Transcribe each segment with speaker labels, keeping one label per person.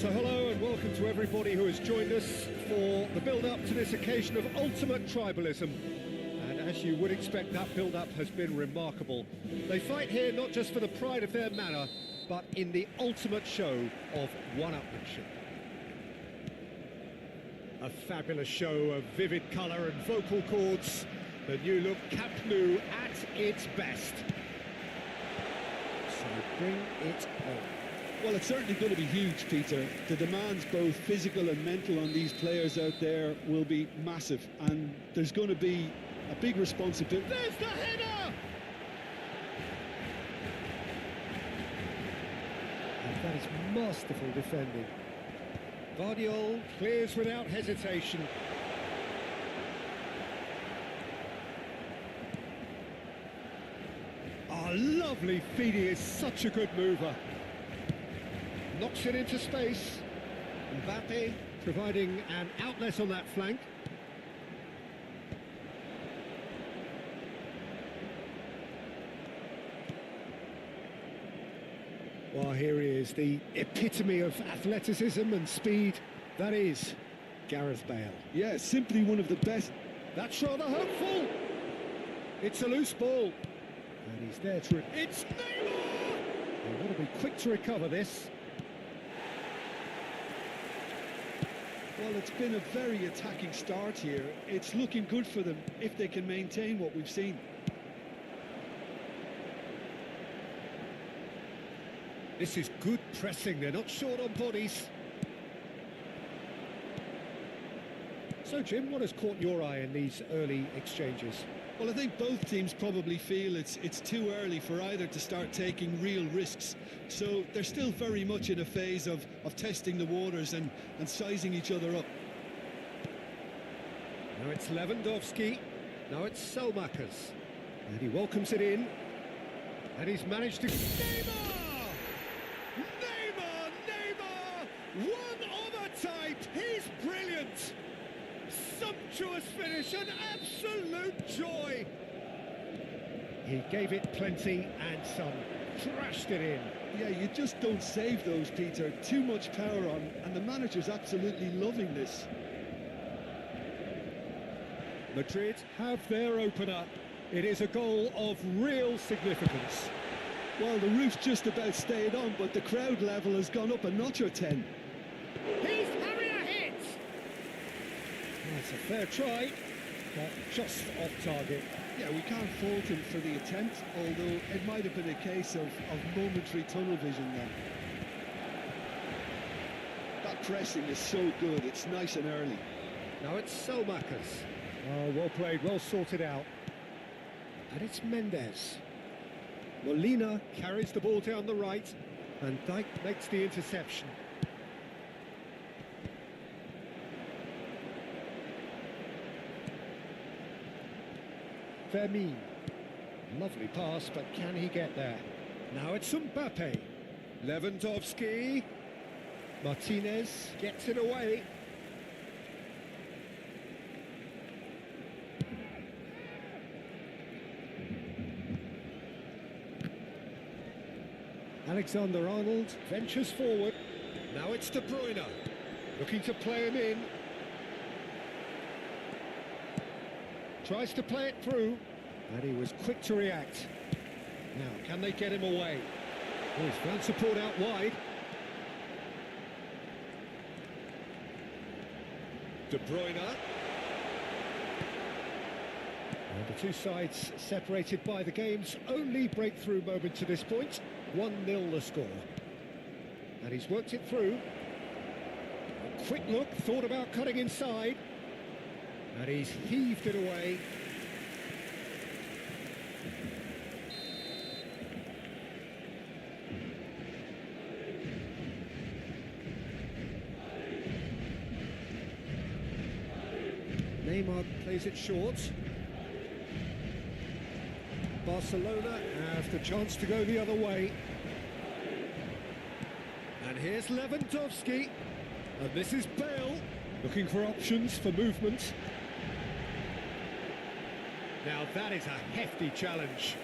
Speaker 1: So hello and welcome to everybody who has joined us for the build-up to this occasion of ultimate tribalism. And as you would expect, that build-up has been remarkable. They fight here not just for the pride of their manor, but in the ultimate show of one-upmanship. A fabulous show of vivid colour and vocal cords. The new look Camp Nou at its best. So bring it on.
Speaker 2: Well, it's certainly going to be huge, Peter. The demands, both physical and mental, on these players out there will be massive, and there's going to be a big responsibility.
Speaker 1: There's the header! And that is masterful defending. Guardiola clears without hesitation. Oh, lovely feed, he is such a good mover. Knocks it into space. Mbappe providing an outlet on that flank. Well, here he is, the epitome of athleticism and speed. That is Gareth Bale.
Speaker 2: Yeah, simply one of the best.
Speaker 1: That's rather hopeful. It's a loose ball. And he's there to... It's Neymar! They want to be quick to recover this.
Speaker 2: Well, it's been a very attacking start here. It's looking good for them if they can maintain what we've seen.
Speaker 1: This is good pressing, they're not short on bodies. So, Jim, what has caught your eye in these early exchanges?
Speaker 2: Well, I think both teams probably feel it's too early for either to start taking real risks. So they're still very much in a phase of testing the waters and sizing each other up.
Speaker 1: Now it's Lewandowski, now it's Selmakers. And he welcomes it in. And he's managed to... Neymar! One of a type, he's brilliant! Sumptuous finish, an absolute joy! He gave it plenty and some, thrashed it in.
Speaker 2: Yeah, you just don't save those, Peter. Too much power on, and the manager's absolutely loving this.
Speaker 1: Madrid have their opener. It is a goal of real significance.
Speaker 2: Well, the roof's just about stayed on, but the crowd level has gone up a notch or 10.
Speaker 1: He's having a hit! That's a fair try, but just off target.
Speaker 2: Yeah, we can't fault him for the attempt, although it might have been a case of momentary tunnel vision then. That pressing is so good, it's nice and early.
Speaker 1: Now it's Selmakers. Oh, well played, well sorted out. And it's Mendes. Molina carries the ball down the right, and Dijk makes the interception. Fermin. Lovely pass, but can he get there? Now it's Mbappe. Lewandowski. Martinez gets it away. Alexander-Arnold ventures forward. Now it's De Bruyne, looking to play him in. Tries to play it through, and he was quick to react. Now, can they get him away? Oh, he's found support out wide. De Bruyne. And the two sides separated by the game's only breakthrough moment to this point. 1-0 the score. And he's worked it through. A quick look, thought about cutting inside. And he's heaved it away. Neymar plays it short. Barcelona have the chance to go the other way. And here's Lewandowski. And this is Bale, looking for options for movement. Now that is a hefty challenge.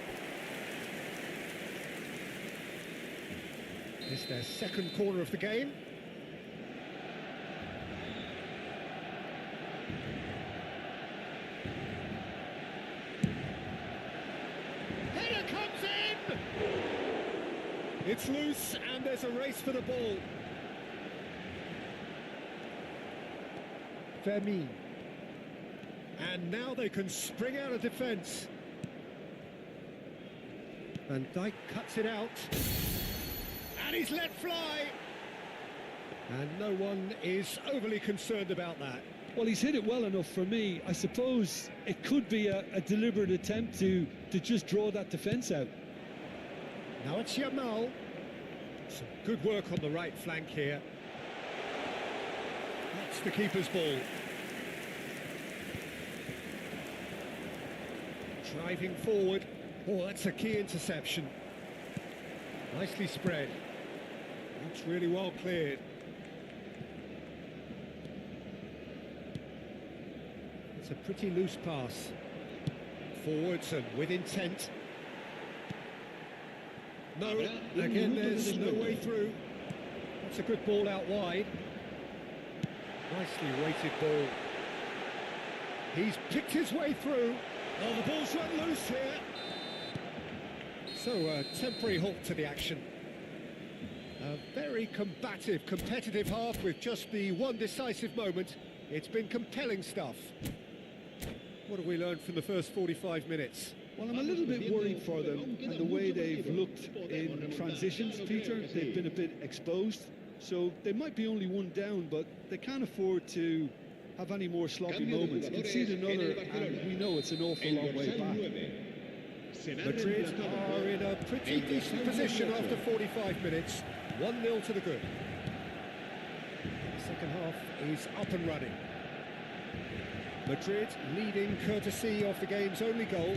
Speaker 1: It's their second corner of the game. Header comes in! It's loose and there's a race for the ball. Vermeer. And now they can spring out of defence. Van Dijk cuts it out. And he's let fly. And no one is overly concerned about that.
Speaker 2: Well, he's hit it well enough for me. I suppose it could be a deliberate attempt to just draw that defence out.
Speaker 1: Now it's Yamal. Some good work on the right flank here. That's the keeper's ball. Driving forward. Oh, that's a key interception. Nicely spread. That's really well cleared. It's a pretty loose pass. Forwards and with intent. No, again there's no way through. That's a good ball out wide. Nicely weighted ball. He's picked his way through. Oh, the ball's run loose here. So a temporary halt to the action. A very combative, competitive half with just the one decisive moment. It's been compelling stuff. What have we learned from the first 45 minutes?
Speaker 2: Well, I'm a little bit worried for them and the way they've looked in transitions, Peter. They've been a bit exposed, so they might be only one down, but they can't afford to have any more sloppy moments. Concede another, and we know it's an awful long way back.
Speaker 1: Madrid are in a pretty decent position after 45 minutes. 1-0 to the good. The second half is up and running. Madrid leading courtesy of the game's only goal.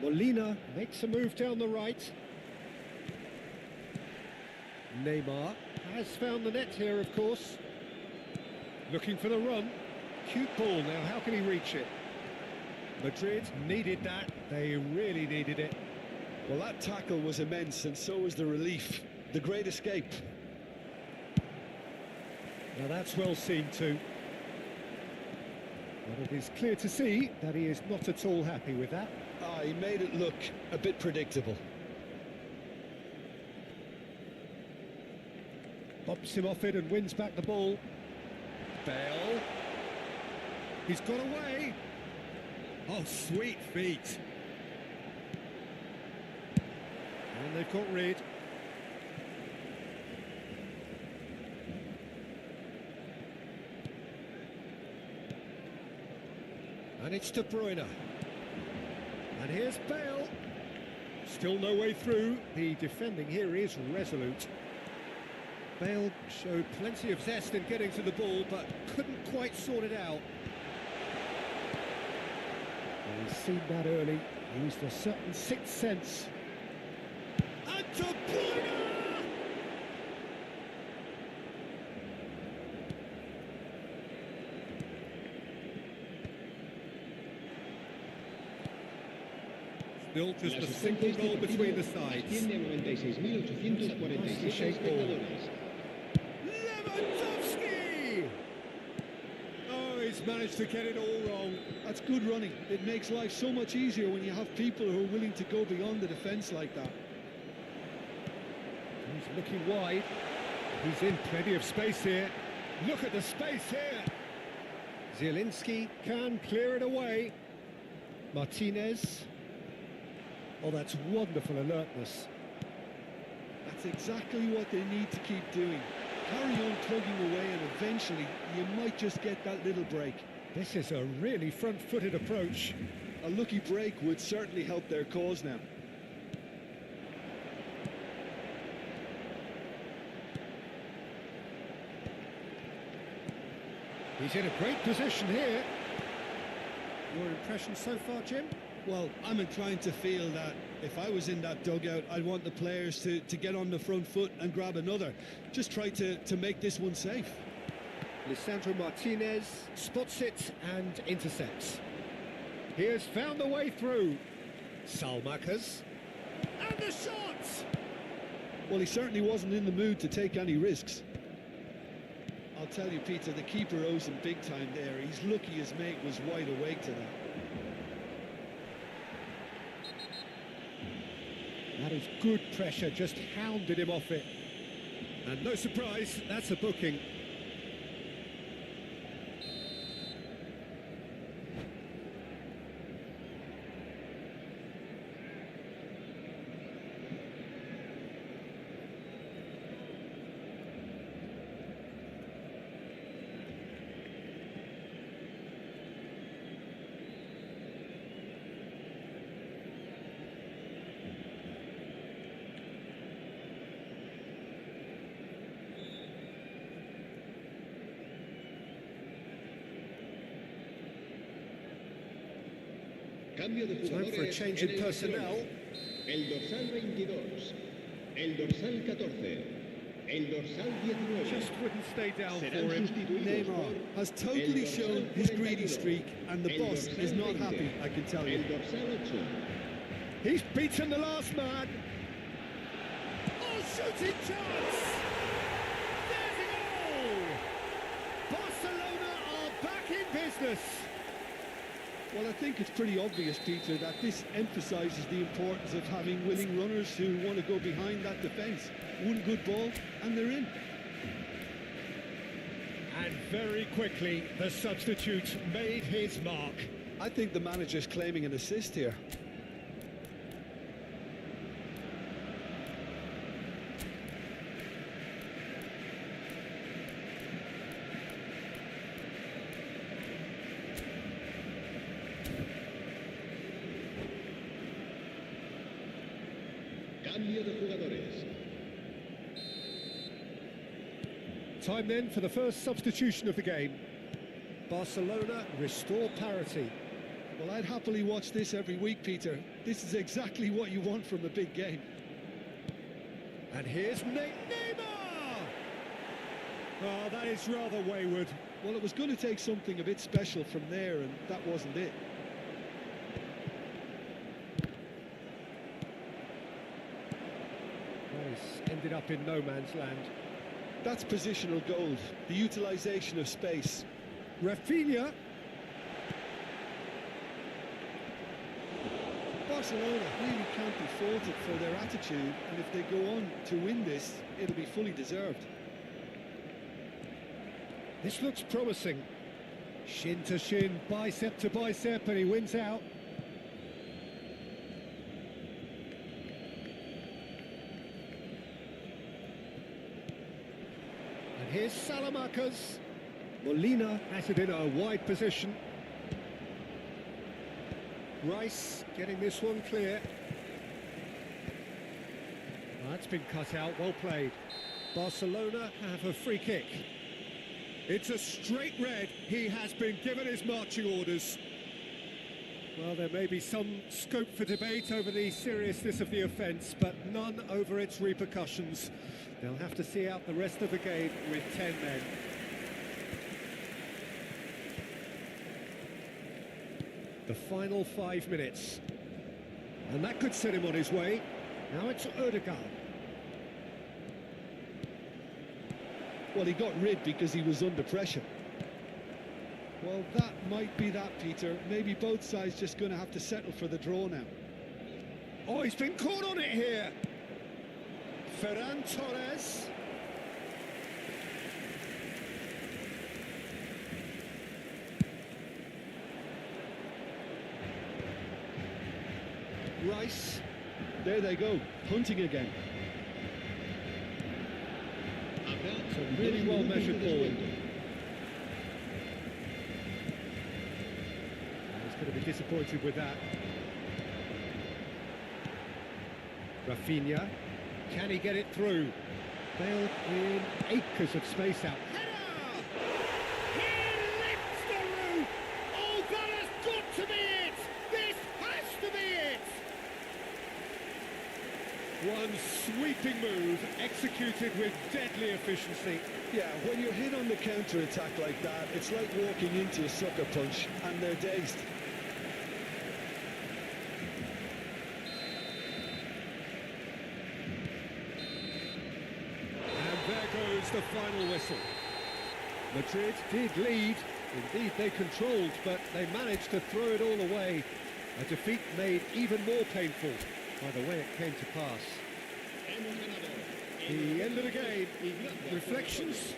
Speaker 1: Molina makes a move down the right. Neymar has found the net here, of course. Looking for the run. Cute ball now, how can he reach it? Madrid needed that, they really needed it.
Speaker 2: Well, that tackle was immense, and so was the relief. The great escape.
Speaker 1: Now that's well seen too. But it is clear to see that he is not at all happy with that.
Speaker 2: He made it look a bit predictable.
Speaker 1: Bumps him off it and wins back the ball. Bale. He's got away. Oh, sweet feet. And they've got rid. And it's De Bruyne. And here's Bale. Still no way through. The defending here is resolute. Bale showed plenty of zest in getting to the ball, but couldn't quite sort it out. And he's seen that early. Used a certain sixth sense. And De Bruyne! Still just a single goal between the sides. Nicely shaped ball. Lewandowski! Oh, he's managed to get it all wrong.
Speaker 2: That's good running. It makes life so much easier when you have people who are willing to go beyond the defence like that.
Speaker 1: He's looking wide. He's in plenty of space here. Look at the space here. Zielinski can clear it away. Martinez. Oh, that's wonderful alertness.
Speaker 2: That's exactly what they need to keep doing. Carry on plugging away and eventually you might just get that little break.
Speaker 1: This is a really front-footed approach.
Speaker 2: A lucky break would certainly help their cause now.
Speaker 1: He's in a great position here. Your impression so far, Jim?
Speaker 2: Well, I'm inclined to feel that if I was in that dugout, I'd want the players to get on the front foot and grab another. Just try to make this one safe.
Speaker 1: Lisandro Martinez spots it and intercepts. He has found the way through. Salmakas. And the shot!
Speaker 2: Well, he certainly wasn't in the mood to take any risks. I'll tell you, Peter, the keeper owes him big time there. He's lucky his mate was wide awake to that.
Speaker 1: That is good pressure, just hounded him off it. And no surprise, that's a booking. Time for a change in personnel.
Speaker 3: El dorsal 22, el dorsal 14, el dorsal 19.
Speaker 1: Just wouldn't stay down for him.
Speaker 2: Neymar has totally shown his greedy streak, and the boss is not happy, I can tell you.
Speaker 3: El dorsal 8.
Speaker 1: He's beaten the last man. Oh, shooting chance! There's a goal! Barcelona are back in business.
Speaker 2: Well, I think it's pretty obvious, Peter, that this emphasises the importance of having willing runners who want to go behind that defence. One good ball, and they're in.
Speaker 1: And very quickly, the substitute made his mark.
Speaker 2: I think the manager's claiming an assist here.
Speaker 3: Cambio de jugadores.
Speaker 1: Time then for the first substitution of the game. Barcelona restore parity.
Speaker 2: Well, I'd happily watch this every week, Peter. This is exactly what you want from a big game.
Speaker 1: And here's Neymar! Oh, that is rather wayward.
Speaker 2: Well, it was going to take something a bit special from there, and that wasn't it.
Speaker 1: Nice. Ended up in no man's land.
Speaker 2: That's positional gold, the utilisation of space.
Speaker 1: Rafinha.
Speaker 2: Barcelona really can't be faulted for their attitude, and if they go on to win this, it'll be fully deserved.
Speaker 1: This looks promising. Shin to shin, bicep to bicep, and he wins out. And here's Salamanca's. Molina has it in a wide position. Rice getting this one clear. That's been cut out, well played. Barcelona have a free kick. It's a straight red. He has been given his marching orders. Well, there may be some scope for debate over the seriousness of the offence, but none over its repercussions. They'll have to see out the rest of the game with 10 men. The final 5 minutes. And that could set him on his way. Now it's Odegaard.
Speaker 2: Well, he got rid because he was under pressure. Well, that might be that, Peter. Maybe both sides just going to have to settle for the draw now.
Speaker 1: Oh, he's been caught on it here. Ferran Torres. Rice.
Speaker 2: There they go, hunting again.
Speaker 1: It's a really well measured ball. He's going to be disappointed with that. Rafinha. Can he get it through? Bale in acres of space out. Header! He lifts the roof! Oh, that has got to be it! This has to be it! One sweeping move, executed with deadly efficiency.
Speaker 2: Yeah, when you're hit on the counter-attack like that, it's like walking into a sucker punch, and they're dazed.
Speaker 1: And there goes the final whistle. Madrid did lead, indeed they controlled, but they managed to throw it all away. A defeat made even more painful by the way it came to pass. The end of the game, reflections.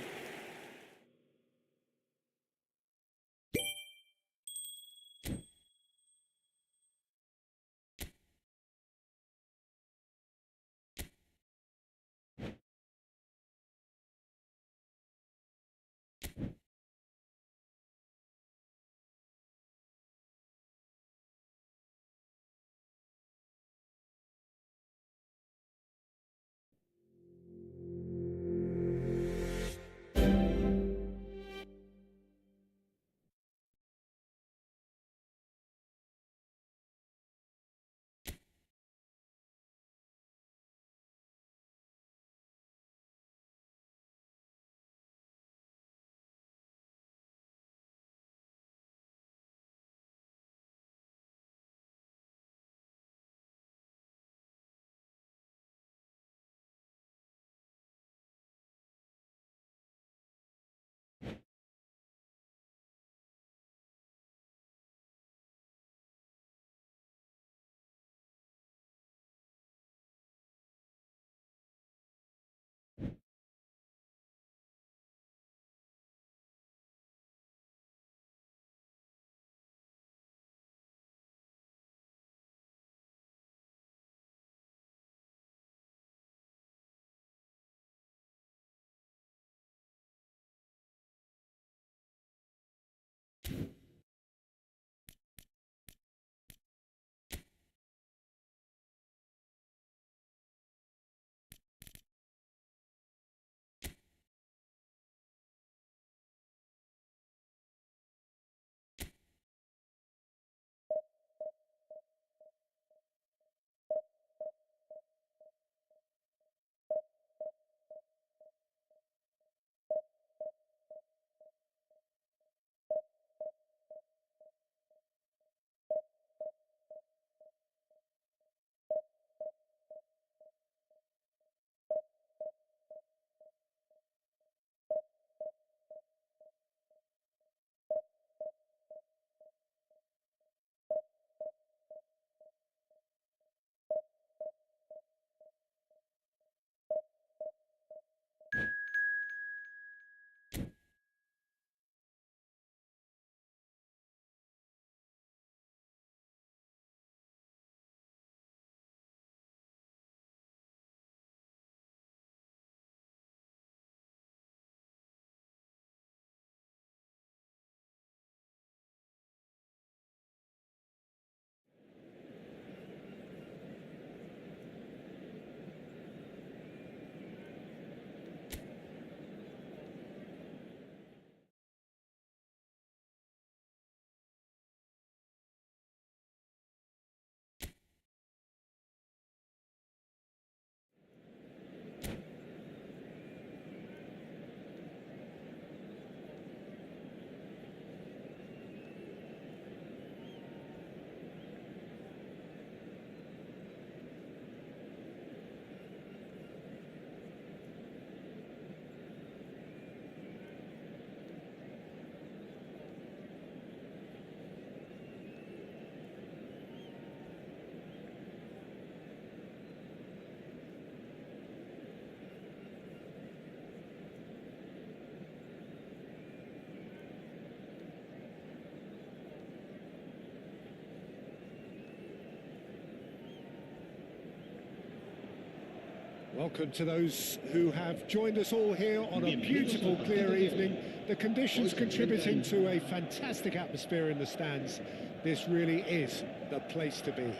Speaker 1: Welcome to those who have joined us all here on a beautiful, clear evening. The conditions contributing to a fantastic atmosphere in the stands. This really is the place to be.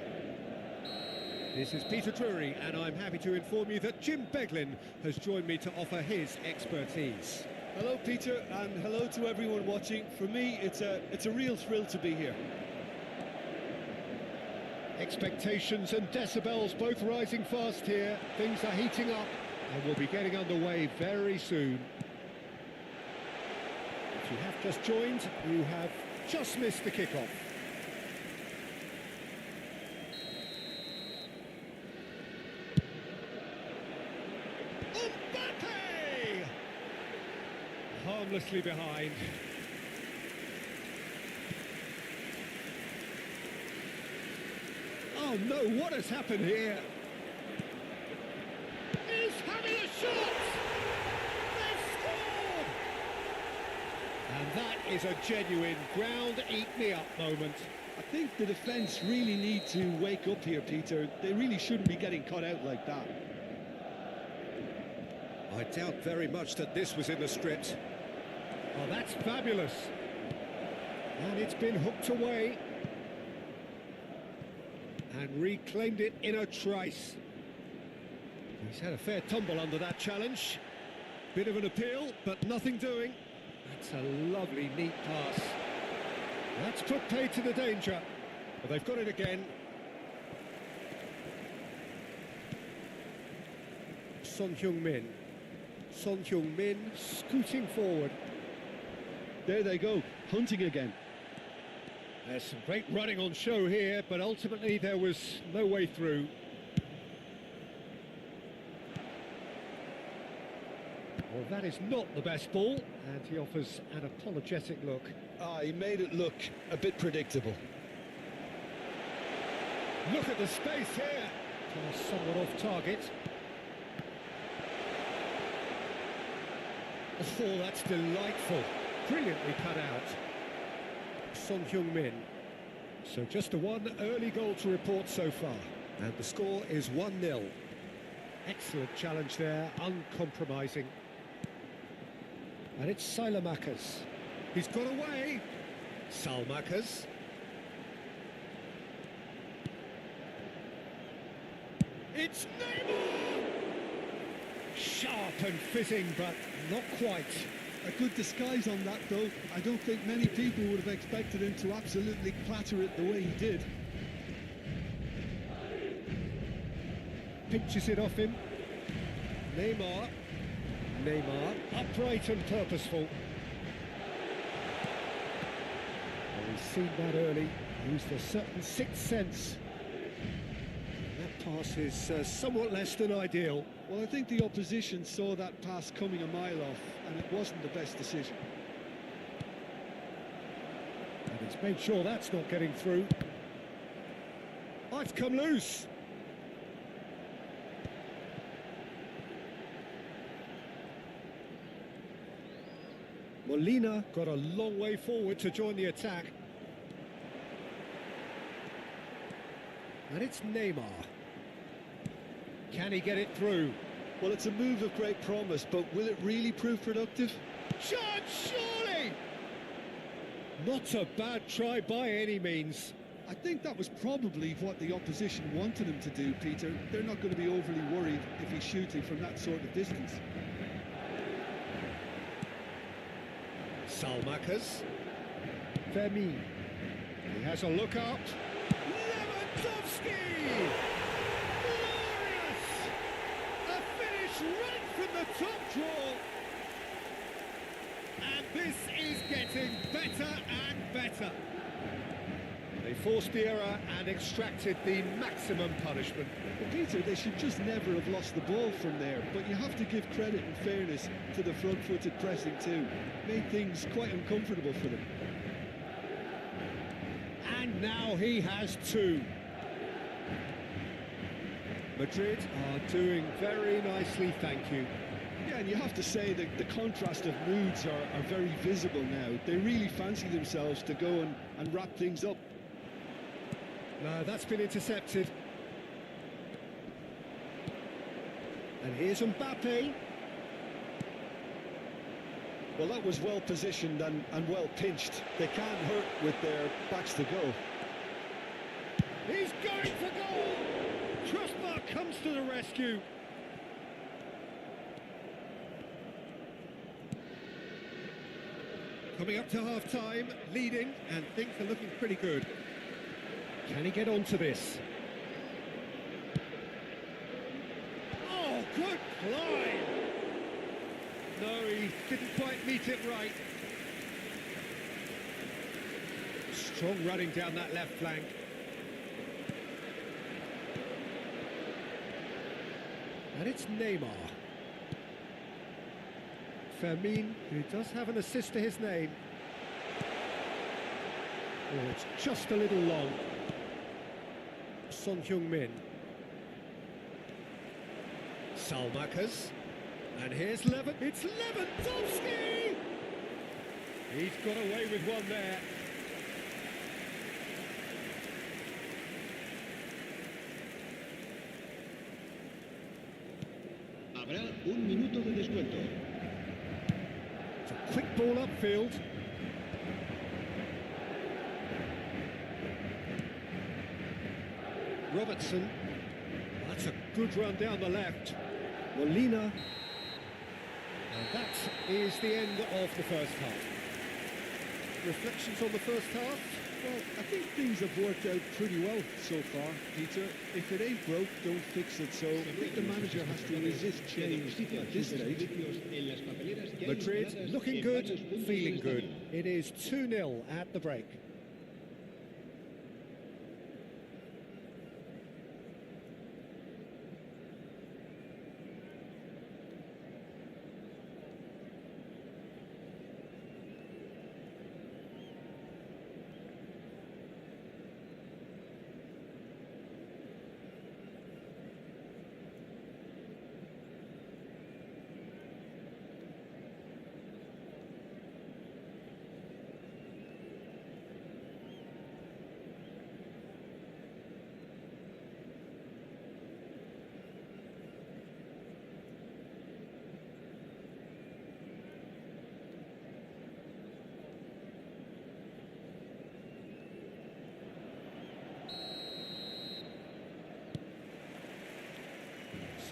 Speaker 1: This is Peter Drury, and I'm happy to inform you that Jim Beglin has joined me to offer his expertise.
Speaker 2: Hello, Peter, and hello to everyone watching. For me, it's a real thrill to be here.
Speaker 1: Expectations and decibels both rising fast here. Things are heating up and we'll be getting underway very soon. If you have just joined, you have just missed the kickoff. harmlessly behind. Oh no, what has happened here? He's having a shot! They've scored! And that is a genuine ground-eat-me-up moment.
Speaker 2: I think the defence really need to wake up here, Peter. They really shouldn't be getting caught out like that.
Speaker 1: I doubt very much that this was in the script. Oh, that's fabulous. And it's been hooked away. And reclaimed it in a trice. He's had a fair tumble under that challenge. Bit of an appeal, but nothing doing. That's a lovely, neat pass. That's put paid to the danger. But they've got it again. Son Heung-min. Son Heung-min scooting forward.
Speaker 2: There they go, hunting again.
Speaker 1: There's some great running on show here, but ultimately there was no way through. Well, that is not the best ball, and he offers an apologetic look.
Speaker 2: He made it look a bit predictable.
Speaker 1: Look at the space here. Somewhat off target. Oh, that's delightful. Brilliantly cut out. Son Heung-min. So just a one early goal to report so far. And the score is 1-0. Excellent challenge there, uncompromising. And it's Sailamakers. He's got away. Salmakers. It's Neymar! Sharp and fitting, but not quite.
Speaker 2: A good disguise on that, though. I don't think many people would have expected him to absolutely clatter it the way he did.
Speaker 1: Pinches it off him. Neymar. Neymar, upright and purposeful. Well, we've seen that early. Used a certain sixth sense. That pass is somewhat less than ideal.
Speaker 2: Well, I think the opposition saw that pass coming a mile off, and it wasn't the best decision.
Speaker 1: And he's made sure that's not getting through. Oh, it's come loose. Molina got a long way forward to join the attack. And it's Neymar. Can he get it through?
Speaker 2: Well, it's a move of great promise, but will it really prove productive?
Speaker 1: Shot, surely! Not a bad try by any means.
Speaker 2: I think that was probably what the opposition wanted him to do, Peter. They're not going to be overly worried if he's shooting from that sort of distance.
Speaker 1: Salmakers. Vermi. He has a look up. Lewandowski! Glorious! A finish right from the top draw. And this is getting better and better. They forced the error and extracted the maximum punishment.
Speaker 2: Well, Peter, they should just never have lost the ball from there, but you have to give credit and fairness to the front-footed pressing too. Made things quite uncomfortable for them.
Speaker 1: And now he has two. Madrid are doing very nicely, thank you.
Speaker 2: Yeah, and you have to say that the contrast of moods are very visible now. They really fancy themselves to go and wrap things up.
Speaker 1: No, that's been intercepted. And here's Mbappe.
Speaker 2: Well, that was well positioned and well pinched. They can't hurt with their backs to go.
Speaker 1: He's going for goal! Crossbar comes to the rescue. Coming up to half-time, leading, and things are looking pretty good. Can he get onto this? Oh, good climb! No, he didn't quite meet it right. Strong running down that left flank. And it's Neymar. Fermin, who does have an assist to his name. Oh, it's just a little long. Son Heung-min. Salmakas. And here's it's Lewandowski! He's got away with one there.
Speaker 3: Habrá un minuto de descuento.
Speaker 1: It's a quick ball upfield. Robertson. That's a good run down the left. Molina. And that is the end of the first half. Reflections on the first half?
Speaker 2: Well, I think things have worked out pretty well so far, Peter. If it ain't broke, don't fix it. So I think the manager has to resist change at this stage.
Speaker 1: Madrid looking good, feeling good. It is 2-0 at the break.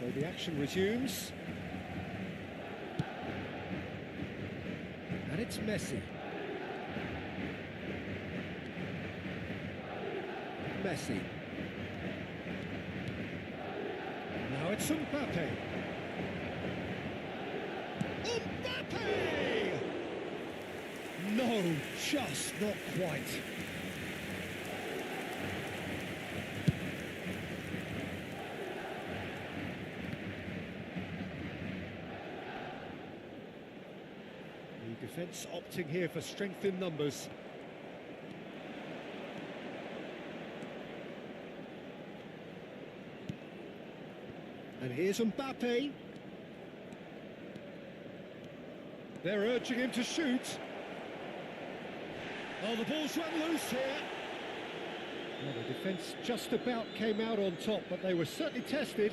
Speaker 1: So the action resumes. And it's Messi. Messi. Now it's Mbappe. Mbappe! No, just not quite. Defence opting here for strength in numbers. And here's Mbappe. They're urging him to shoot. Oh, the ball's run loose here. Well, the defence just about came out on top, but they were certainly tested.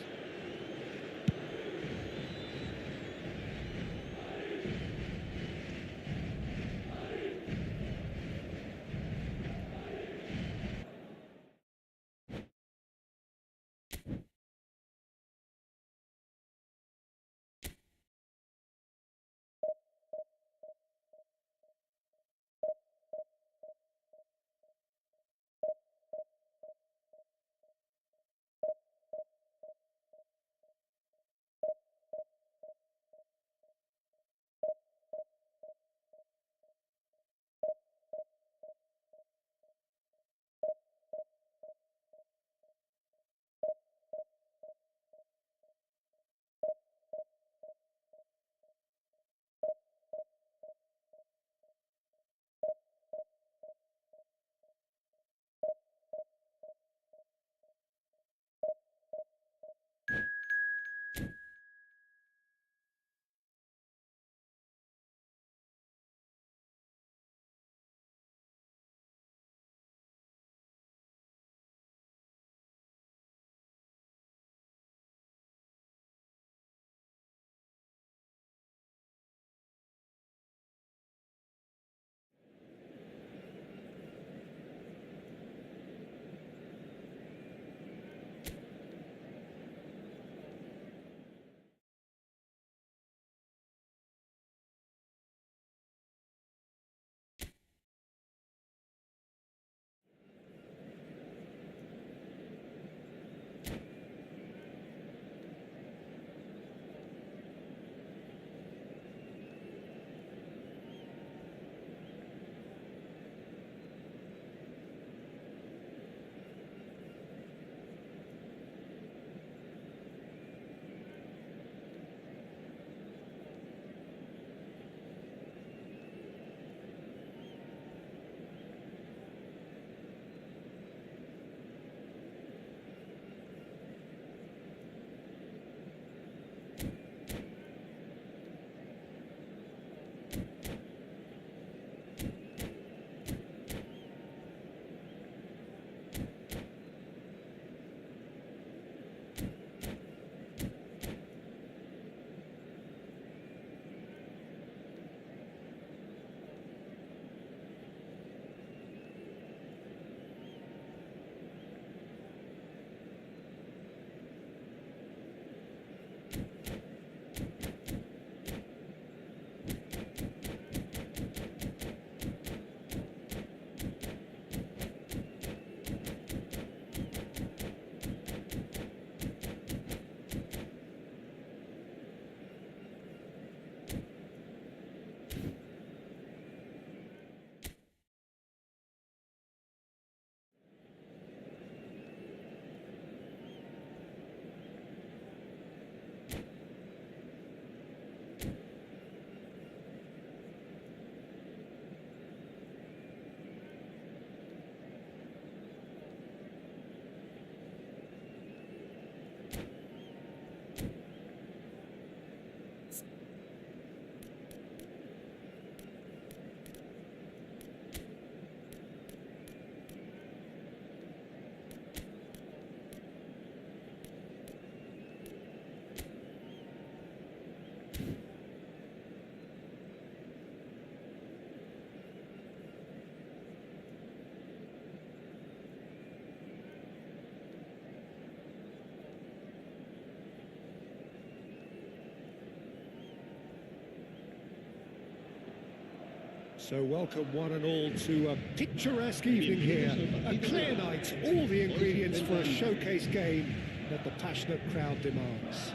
Speaker 1: So welcome one and all to a picturesque evening here, a clear night, all the ingredients for a showcase game that the passionate crowd demands.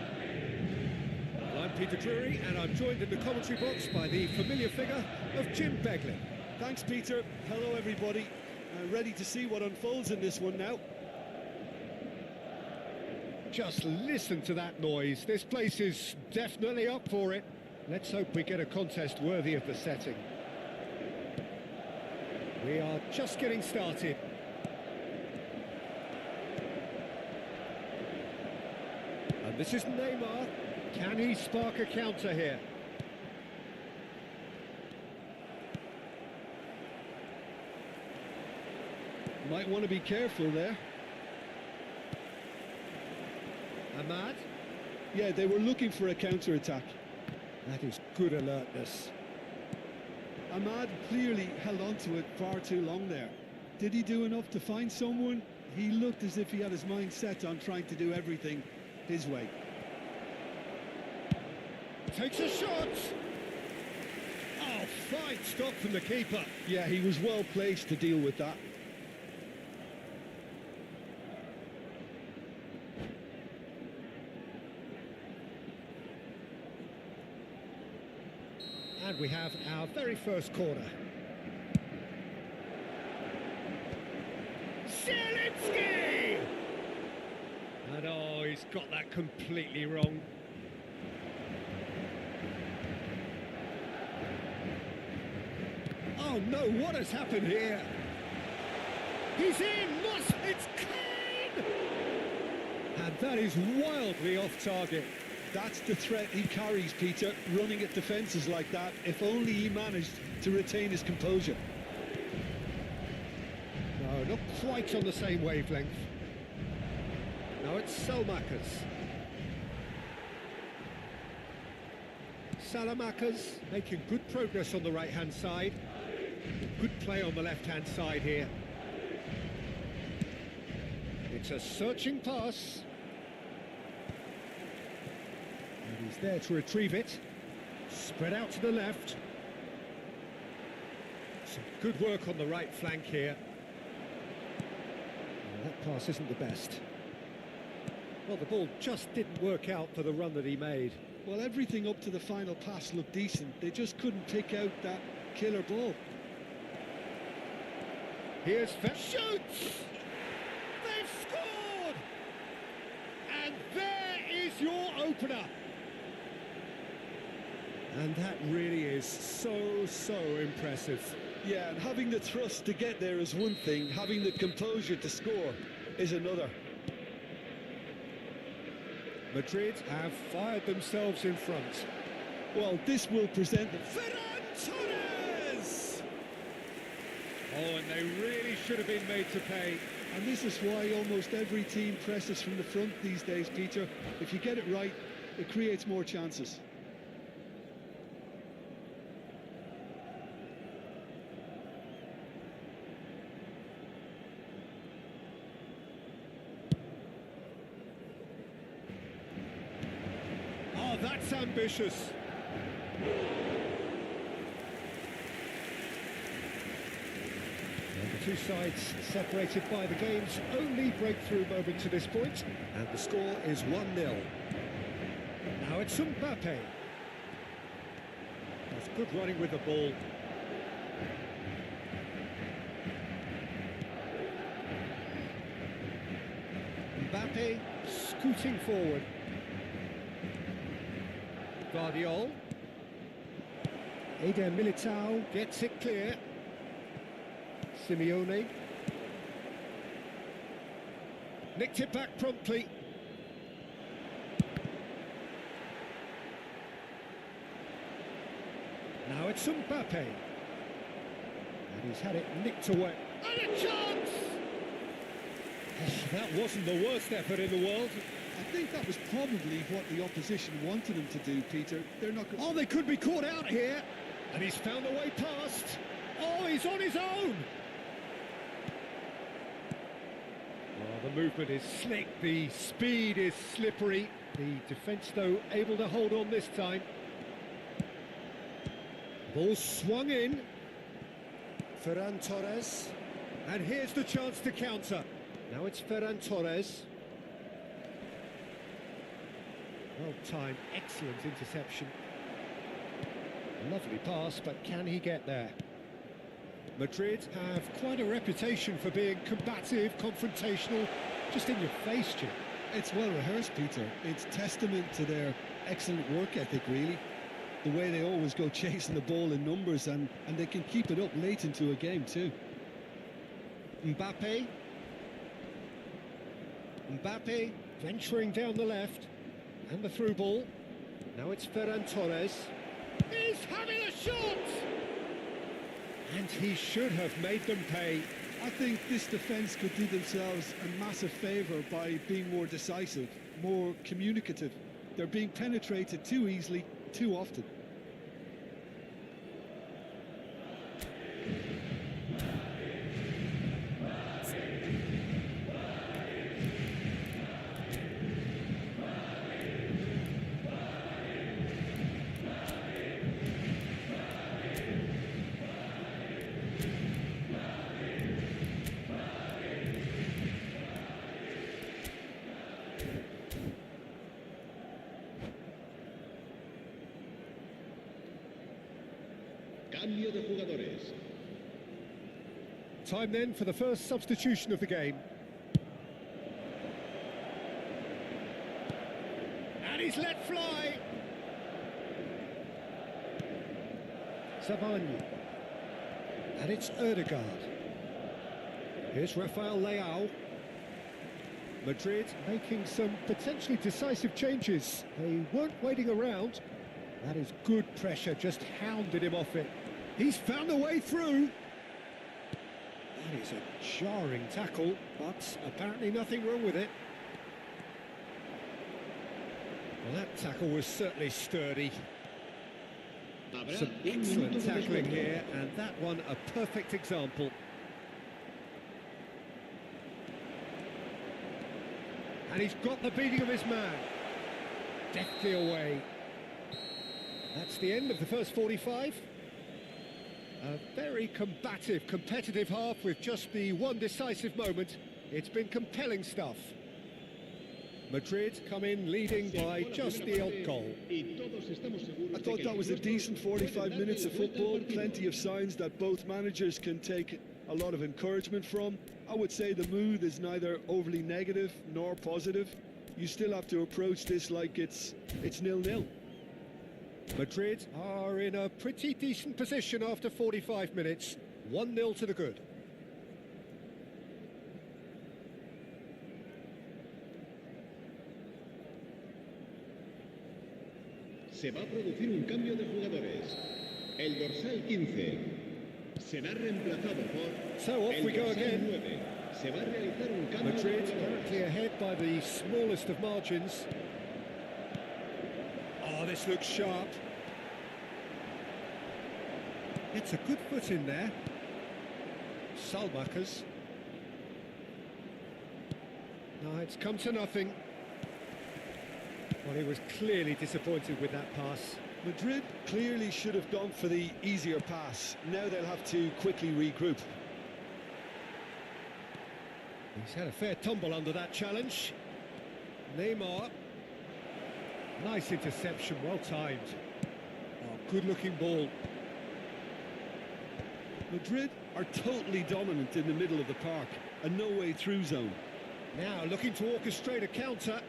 Speaker 1: I'm Peter Drury and I'm joined in the commentary box by the familiar figure of Jim Beglin.
Speaker 2: Thanks, Peter. Hello, everybody. Ready to see what unfolds in this one now.
Speaker 1: Just listen to that noise. This place is definitely up for it. Let's hope we get a contest worthy of the setting. We are just getting started. And this is Neymar. Can he spark a counter here?
Speaker 2: Might want to be careful there.
Speaker 1: Ahmad?
Speaker 2: Yeah, they were looking for a counter-attack.
Speaker 1: That is good alertness.
Speaker 2: Ahmad clearly held on to it far too long there. Did he do enough to find someone? He looked as if he had his mind set on trying to do everything his way.
Speaker 1: Takes a shot! Oh, fine stop from the keeper.
Speaker 2: Yeah, he was well placed to deal with that.
Speaker 1: And we have our very first corner. Zielinski! And oh, he's got that completely wrong. Oh no, what has happened here? He's in! It's Kane! And that is wildly off target.
Speaker 2: That's the threat he carries, Peter, running at defences like that. If only he managed to retain his composure.
Speaker 1: No, not quite on the same wavelength. No, it's Salmakers. Salamakers making good progress on the right-hand side. Good play on the left-hand side here. It's a searching pass. And he's there to retrieve it. Spread out to the left. Some good work on the right flank here. Well, that pass isn't the best. Well, the ball just didn't work out for the run that he made.
Speaker 2: Well, everything up to the final pass looked decent. They just couldn't pick out that killer ball.
Speaker 1: Here's shoots! They've scored! And there is your opener. And that really is so impressive.
Speaker 2: Yeah, and having the thrust to get there is one thing, having the composure to score is another.
Speaker 1: Madrid have fired themselves in front.
Speaker 2: Well, this will present them.
Speaker 1: Ferran Torres! Oh, and they really should have been made to pay.
Speaker 2: And this is why almost every team presses from the front these days, Peter. If you get it right, it creates more chances.
Speaker 1: Oh, that's ambitious. The two sides separated by the game's only breakthrough moment to this point, and the score is 1-0. Now it's Mbappe. That's good running with the ball. Mbappe scooting forward. Guardiola. Eder Militao gets it clear. Simeone nicked it back promptly. Now it's Mbappe. And he's had it nicked away. And a chance! Oh, that wasn't the worst effort in the world.
Speaker 2: I think that was probably what the opposition wanted him to do, Peter. They're not.
Speaker 1: Oh, they could be caught out here. And he's found a way past. Oh, he's on his own. Oh, the movement is slick, the speed is slippery. The defence, though, able to hold on this time. Ball swung in. Ferran Torres. And here's the chance to counter. Now it's Ferran Torres. Well-timed, excellent interception. Lovely pass, but can he get there? Madrid have quite a reputation for being combative, confrontational, just in your face, Jim.
Speaker 2: It's well rehearsed, Peter. It's testament to their excellent work ethic, really. The way they always go chasing the ball in numbers, and they can keep it up late into a game too.
Speaker 1: Mbappe. Mbappe venturing down the left. And the through ball. Now it's Ferran Torres. He's having a shot! And he should have made them pay.
Speaker 2: I think this defence could do themselves a massive favour by being more decisive, more communicative. They're being penetrated too easily, too often.
Speaker 3: Cambio de jugadores.
Speaker 1: Time then for the first substitution of the game. And he's let fly. Savani. And it's Ødegaard. Here's Rafael Leao. Madrid making some potentially decisive changes. They weren't waiting around. That is good pressure, just hounded him off it. He's found a way through. That is a jarring tackle, but apparently nothing wrong with it. Well, that tackle was certainly sturdy. Some excellent tackling here, and that one a perfect example. And he's got the beating of his man. Deftly away. That's the end of the first 45. A very combative, competitive half with just the one decisive moment. It's been compelling stuff. Madrid come in leading by just the odd goal.
Speaker 2: I thought that was a decent 45 minutes of football. Plenty of signs that both managers can take a lot of encouragement from. I would say the mood is neither overly negative nor positive. You still have to approach this like it's 0-0.
Speaker 1: Madrid are in a pretty decent position after 45 minutes. 1-0 to the good.
Speaker 3: Se va a producir un cambio de jugadores. El dorsal 15 será reemplazado por
Speaker 1: So off
Speaker 3: el
Speaker 1: we go
Speaker 3: dorsal
Speaker 1: again.
Speaker 3: 9. Se va a realizar un cambio de
Speaker 1: Madrid
Speaker 3: jugador.
Speaker 1: currently ahead by the smallest of margins. Oh, this looks sharp. It's a good foot in there. Salmakers. No, it's come to nothing. Well, he was clearly disappointed with that pass.
Speaker 2: Madrid clearly should have gone for the easier pass. Now they'll have to quickly regroup.
Speaker 1: He's had a fair tumble under that challenge. Neymar. Nice interception, well timed. Oh, good-looking ball.
Speaker 2: Madrid are totally dominant in the middle of the park. A no-way-through zone.
Speaker 1: Now looking to orchestrate a counter.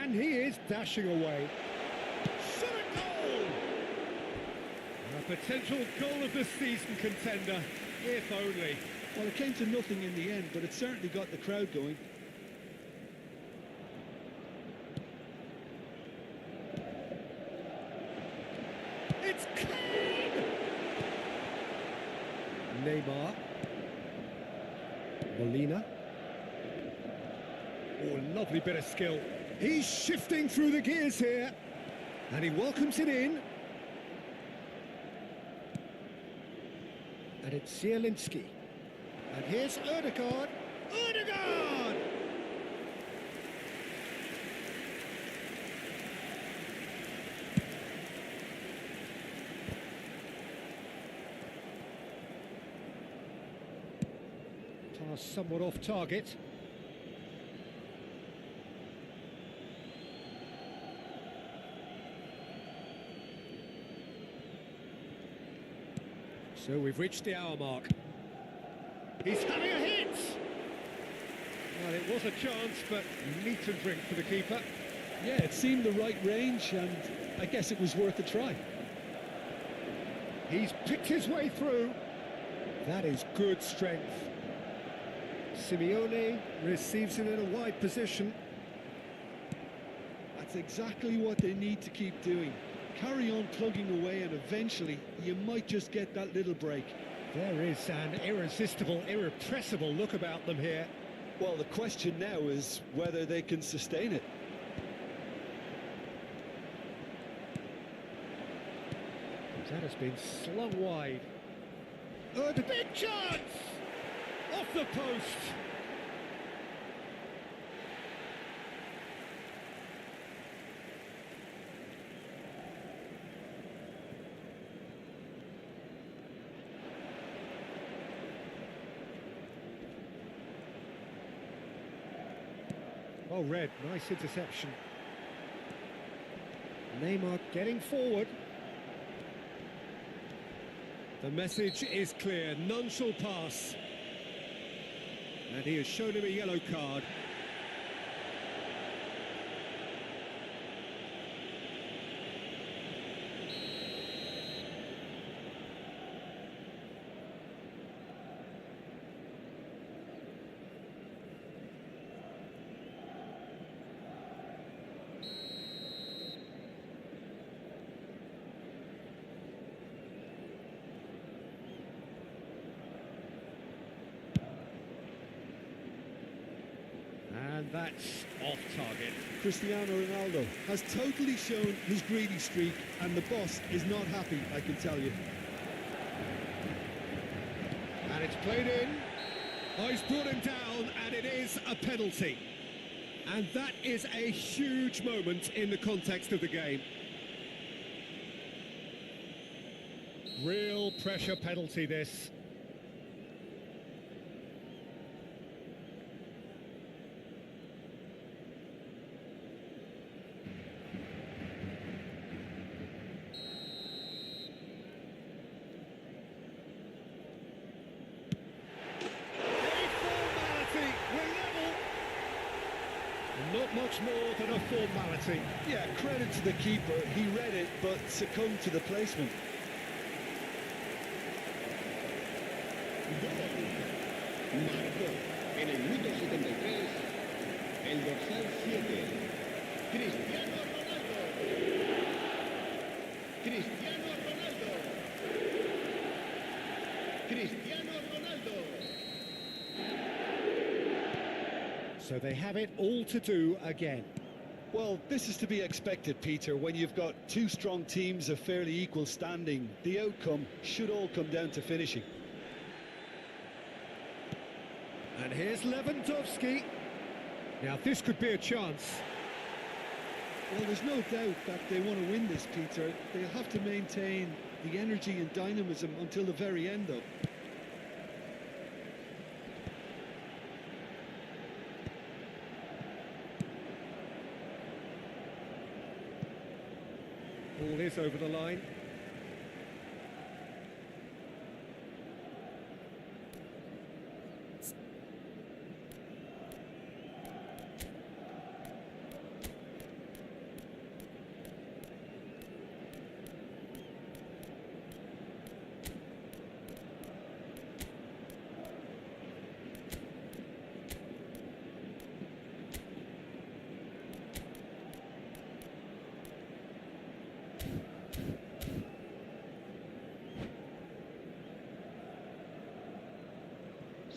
Speaker 1: And he is dashing away. Shot a goal! A potential goal of the season contender, if only.
Speaker 2: Well, it came to nothing in the end, but it certainly got the crowd going.
Speaker 1: It's Kane! Neymar. Molina. Oh, lovely bit of skill. He's shifting through the gears here. And he welcomes it in. And it's Zielinski. And here's Ødegaard. Ødegaard! Pass somewhat off target. So we've reached the hour mark. He's having a hit! Well, it was a chance, but meat and drink for the keeper.
Speaker 2: Yeah, it seemed the right range, and I guess it was worth a try.
Speaker 1: He's picked his way through. That is good strength. Simeone receives it in a wide position.
Speaker 2: That's exactly what they need to keep doing. Carry on plugging away, and eventually you might just get that little break.
Speaker 1: There is an irresistible, irrepressible look about them here.
Speaker 2: Well, the question now is whether they can sustain it.
Speaker 1: That has been slung wide. Oh, the big chance! Off the post! Oh, red, nice interception. Neymar getting forward. The message is clear, none shall pass. And he has shown him a yellow card. And that's off target.
Speaker 2: Cristiano Ronaldo has totally shown his greedy streak, and the boss is not happy, I can tell you.
Speaker 1: And it's played in. Oh, he's brought him down, and it is a penalty. And that is a huge moment in the context of the game. Real pressure penalty, this. Not much more than a formality.
Speaker 2: Yeah, credit to the keeper. He read it, but succumbed to the placement.
Speaker 3: Marcó en el minuto 73 el dorsal 7, Cristiano Ronaldo. Cristiano Ronaldo. Cristiano Ronaldo.
Speaker 1: So they have it all to do again.
Speaker 2: Well, this is to be expected, Peter. When you've got two strong teams of fairly equal standing, the outcome should all come down to finishing.
Speaker 1: And here's Lewandowski. Now this could be a chance.
Speaker 2: Well, there's no doubt that they want to win this, Peter. They'll have to maintain the energy and dynamism until the very end, though.
Speaker 1: Ball is over the line.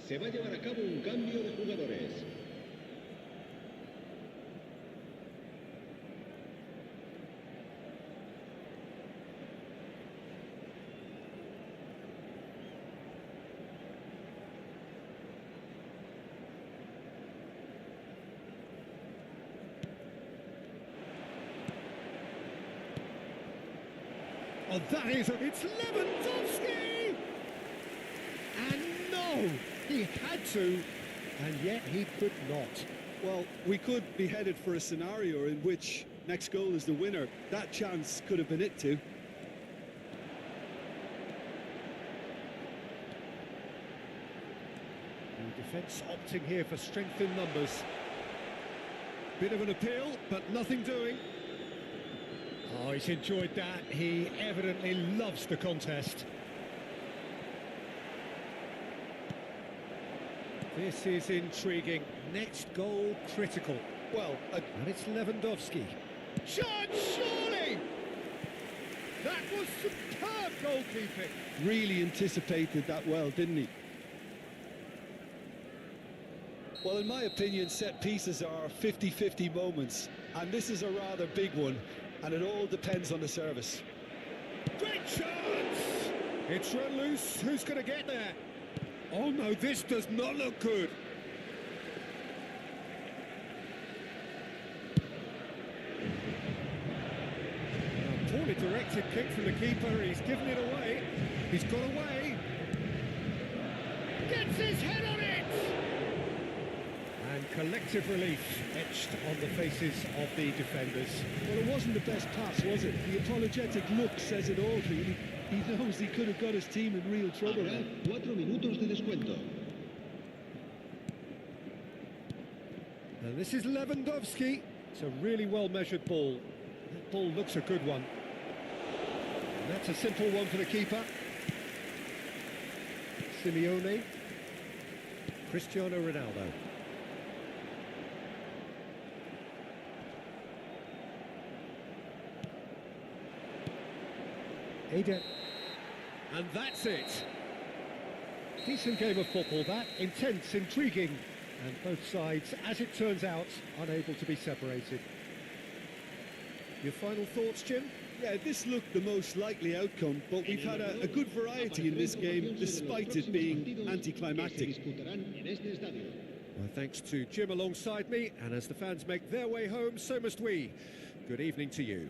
Speaker 3: Se va a llevar a cabo un cambio de jugadores.
Speaker 1: Oh, that is it's Lewandowski! And no, he had to, and yet he could not.
Speaker 2: Well, we could be headed for a scenario in which next goal is the winner. That chance could have been it too.
Speaker 1: The defence opting here for strength in numbers. Bit of an appeal, but nothing doing. Oh, he's enjoyed that. He evidently loves the contest. This is intriguing. Next goal critical.
Speaker 2: Well,
Speaker 1: And it's Lewandowski. Shot, surely! That was superb goalkeeping.
Speaker 2: really anticipated that well, didn't he? Well, in my opinion, set pieces are 50-50 moments, and this is a rather big one, and it all depends on the service.
Speaker 1: Great chance! It's run loose. Who's going to get there? Oh no, this does not look good. A poorly directed kick from the keeper. He's given it away. He's got away. Gets his head on it! And collective relief etched on the faces of the defenders.
Speaker 2: Well, it wasn't the best pass, was it? The apologetic look says it all, really. He knows he could have got his team in real trouble.
Speaker 3: Habrá 4 minutos de descuento.
Speaker 1: And this is Lewandowski. It's a really well-measured ball. That ball looks a good one. And that's a simple one for the keeper. Simeone. Cristiano Ronaldo. Eden. And that's it. Decent game of football, that. Intense, intriguing. And both sides, as it turns out, unable to be separated. Your final thoughts, Jim?
Speaker 2: Yeah, this looked the most likely outcome, but we've had a good variety in this game, despite it being anticlimactic.
Speaker 1: Well, thanks to Jim alongside me, and as the fans make their way home, so must we. Good evening to you.